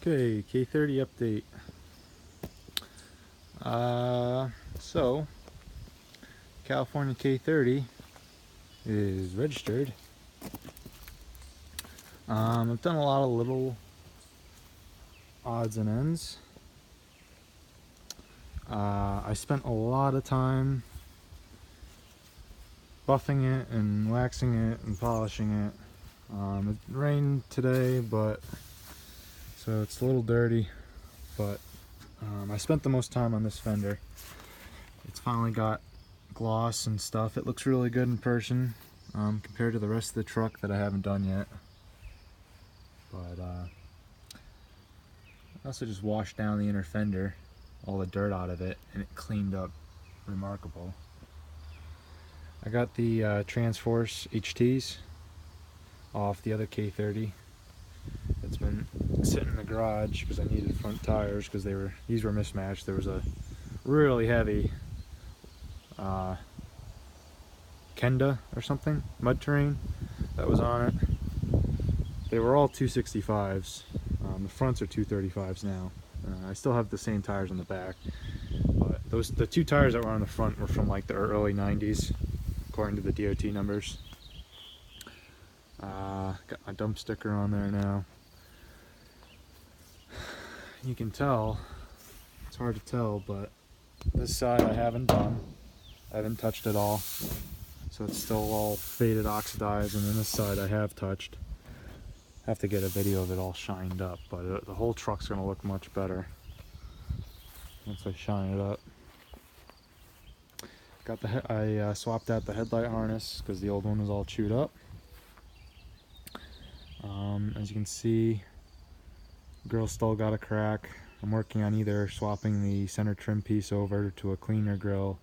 Okay, K30 update. So California K30 is registered. I've done a lot of little odds and ends. I spent a lot of time buffing it and waxing it and polishing it. It rained today, so it's a little dirty, but I spent the most time on this fender. It's finally got gloss and stuff. It looks really good in person compared to the rest of the truck that I haven't done yet. But I also just washed down the inner fender, all the dirt out of it, and it cleaned up remarkable. I got the Transforce HTs off the other K30. It's been sitting in the garage because I needed front tires because these were mismatched. There was a really heavy Kenda or something, mud terrain that was on it. They were all 265s. The fronts are 235s now. I still have the same tires on the back, but the two tires that were on the front were from like the early 90s, according to the DOT numbers. Got my dump sticker on there now. You can tell, it's hard to tell, but this side I haven't done. I haven't touched it all, so it's still all faded, oxidized, and then this side I have touched. Have to get a video of it all shined up, but the whole truck's gonna look much better once I shine it up. I swapped out the headlight harness because the old one was all chewed up. As you can see, grill still got a crack. I'm working on either swapping the center trim piece over to a cleaner grill,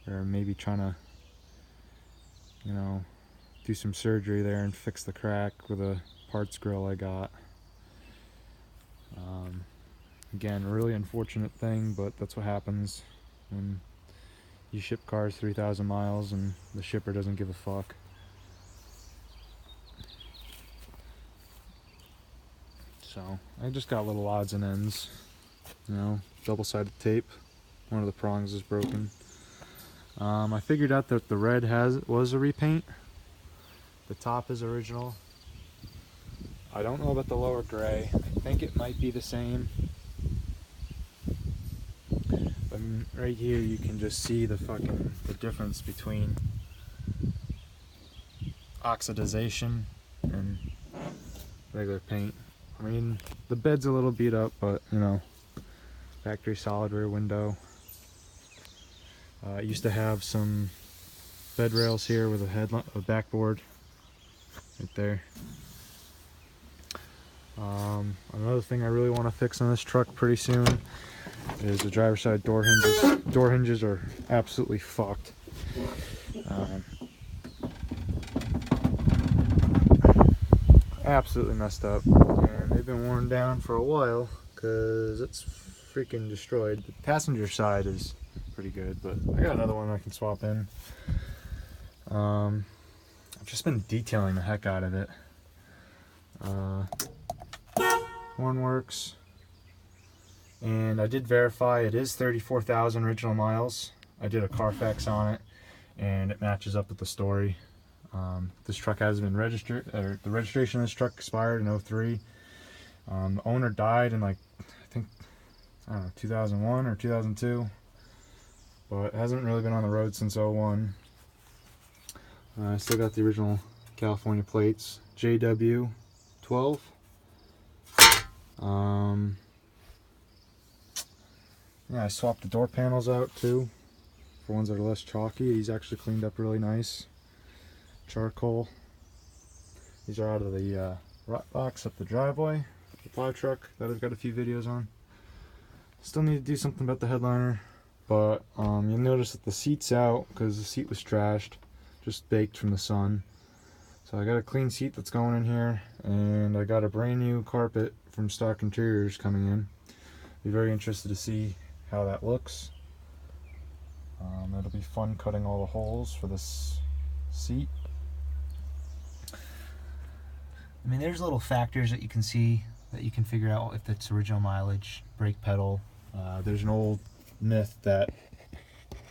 or maybe trying to, do some surgery there and fix the crack with a parts grill I got. Again, a really unfortunate thing, but that's what happens when you ship cars 3,000 miles and the shipper doesn't give a fuck. So I just got little odds and ends, double-sided tape. One of the prongs is broken. I figured out that the red was a repaint. The top is original. I don't know about the lower gray. I think it might be the same. But right here you can just see the difference between oxidization and regular paint. I mean, the bed's a little beat up, but factory solid rear window. It used to have some bed rails here with a backboard right there. Another thing I really want to fix on this truck pretty soon is the driver's side door hinges. Door hinges are absolutely fucked. Absolutely messed up, and they've been worn down for a while because it's freaking destroyed. The passenger side is pretty good, but I got another one I can swap in. I've just been detailing the heck out of it. Horn works, and I did verify it is 34,000 original miles. I did a Carfax on it, and it matches up with the story. This truck has been registered, or the registration of this truck expired in 03. The owner died in I don't know, 2001 or 2002, but it hasn't really been on the road since 01. I still got the original California plates, JW 12. Yeah, I swapped the door panels out too for ones that are less chalky. These actually cleaned up really nice. Charcoal. These are out of the rot box up the driveway, the plow truck that I've got a few videos on. Still need to do something about the headliner, but you'll notice that the seat's out because the seat was trashed, just baked from the sun. So I got a clean seat that's going in here, and I got a brand new carpet from Stock Interiors coming in. Be very interested to see how that looks. It'll be fun cutting all the holes for this seat. I mean, there's little factors that you can see that you can figure out if it's original mileage, brake pedal. There's an old myth that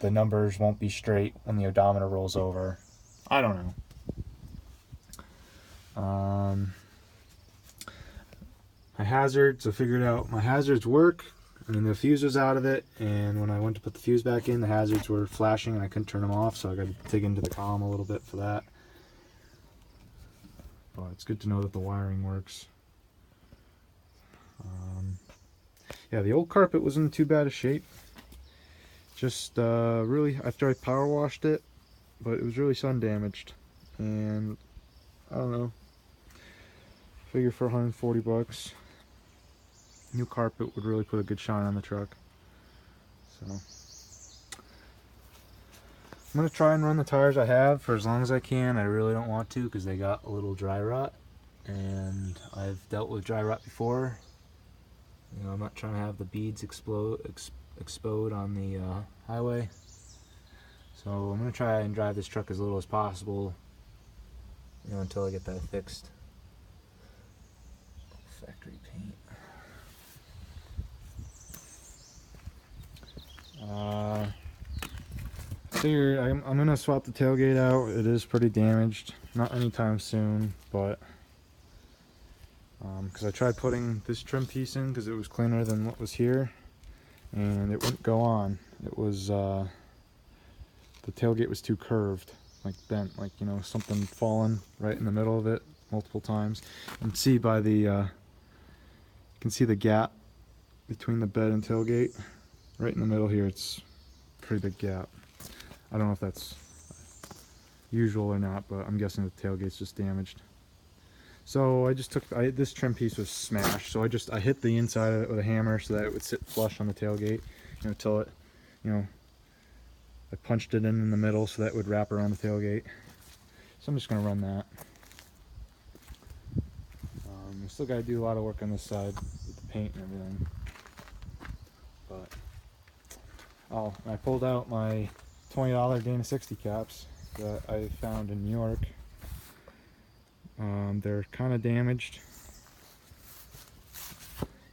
the numbers won't be straight when the odometer rolls over. I don't know. My hazards, I figured out my hazards work. I mean, the fuse was out of it, and when I went to put the fuse back in, the hazards were flashing and I couldn't turn them off, so I got to dig into the column a little bit for that. But it's good to know that the wiring works. Yeah, the old carpet wasn't in too bad a shape. Just really, after I power washed it, but it was really sun damaged. And I don't know, figure for 140 bucks, new carpet would really put a good shine on the truck. So I'm going to try and run the tires I have for as long as I can. I really don't want to because they got a little dry rot, and I've dealt with dry rot before. You know, I'm not trying to have the beads explode on the highway. So I'm going to try and drive this truck as little as possible, you know, until I get that fixed. Factory paint. Figured I'm gonna swap the tailgate out. It is pretty damaged. Not anytime soon, but because I tried putting this trim piece in because it was cleaner than what was here, and it wouldn't go on. It was the tailgate was too curved, like bent, like, you know, something fallen right in the middle of it multiple times. And see by the you can see the gap between the bed and tailgate right in the middle here. It's a pretty big gap. I don't know if that's usual or not, but I'm guessing the tailgate's just damaged. So I just took this trim piece was smashed, so I hit the inside of it with a hammer so that it would sit flush on the tailgate, you know, till it, you know, I punched it in the middle so that it would wrap around the tailgate. So I'm just gonna run that. I still gotta do a lot of work on this side with the paint and everything. But oh, I pulled out my $20 Dana 60 caps that I found in New York. They're kind of damaged.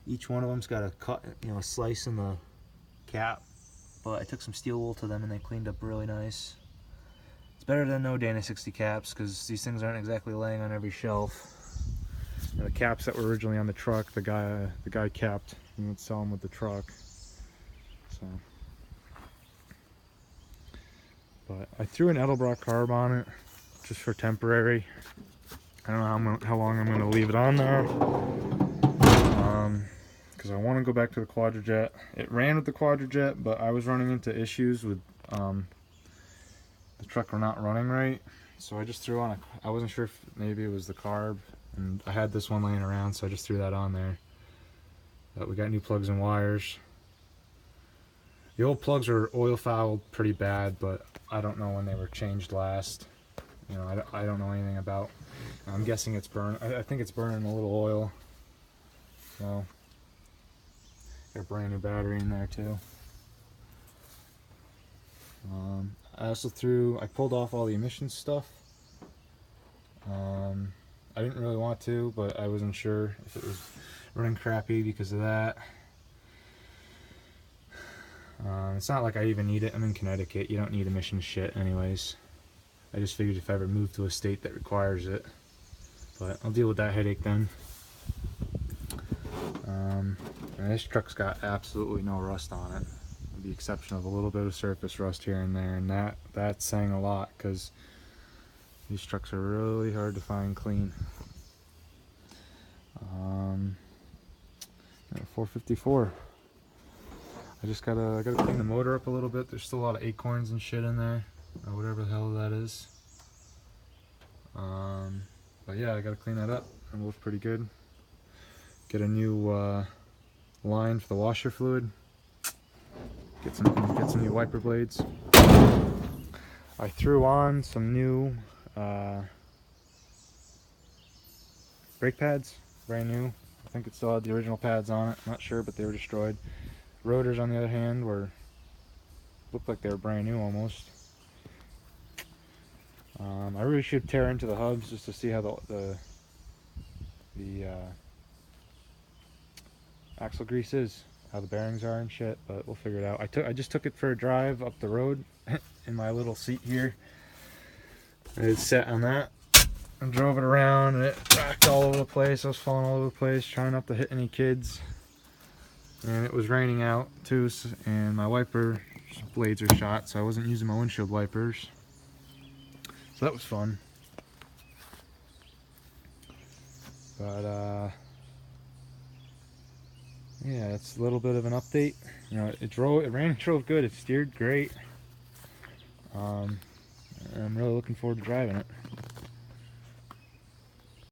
Each one of them's got a cut, you know, a slice in the cap, but I took some steel wool to them and they cleaned up really nice. It's better than no Dana 60 caps because these things aren't exactly laying on every shelf. The caps that were originally on the truck, the guy kept. He would sell them with the truck. So, but I threw an Edelbrock carb on it just for temporary. I don't know how long I'm going to leave it on there, because I want to go back to the Quadrajet. It ran with the Quadrajet, but I was running into issues with the truck not running right, so I just threw on I wasn't sure if maybe it was the carb, and I had this one laying around, so I just threw that on there. But we got new plugs and wires. The old plugs were oil fouled pretty bad, but I don't know when they were changed last. You know, I don't know anything about. I'm guessing it's burn. I think it's burning a little oil. So got a brand new battery in there too. I also I pulled off all the emissions stuff. I didn't really want to, but I wasn't sure if it was running crappy because of that. It's not like I even need it. I'm in Connecticut. You don't need emissions shit anyways. I just figured if I ever move to a state that requires it. But I'll deal with that headache then. And this truck's got absolutely no rust on it, with the exception of a little bit of surface rust here and there, and that's saying a lot because these trucks are really hard to find clean. 454. I gotta clean the motor up a little bit. There's still a lot of acorns and shit in there, or whatever the hell that is. But yeah, I gotta clean that up. It looks pretty good. Get a new line for the washer fluid. Get some new wiper blades. I threw on some new brake pads, brand new. I think it still had the original pads on it. I'm not sure, but they were destroyed. Rotors, on the other hand, looked like they were brand new almost. I really should tear into the hubs just to see how the axle grease is, how the bearings are and shit, but we'll figure it out. I just took it for a drive up the road in my little seat here. It sat on that and drove it around, and it rocked all over the place. I was falling all over the place, trying not to hit any kids. And it was raining out too, and my wiper blades are shot, so I wasn't using my windshield wipers. So that was fun. But yeah, that's a little bit of an update. You know, it ran and drove good. It steered great. I'm really looking forward to driving it.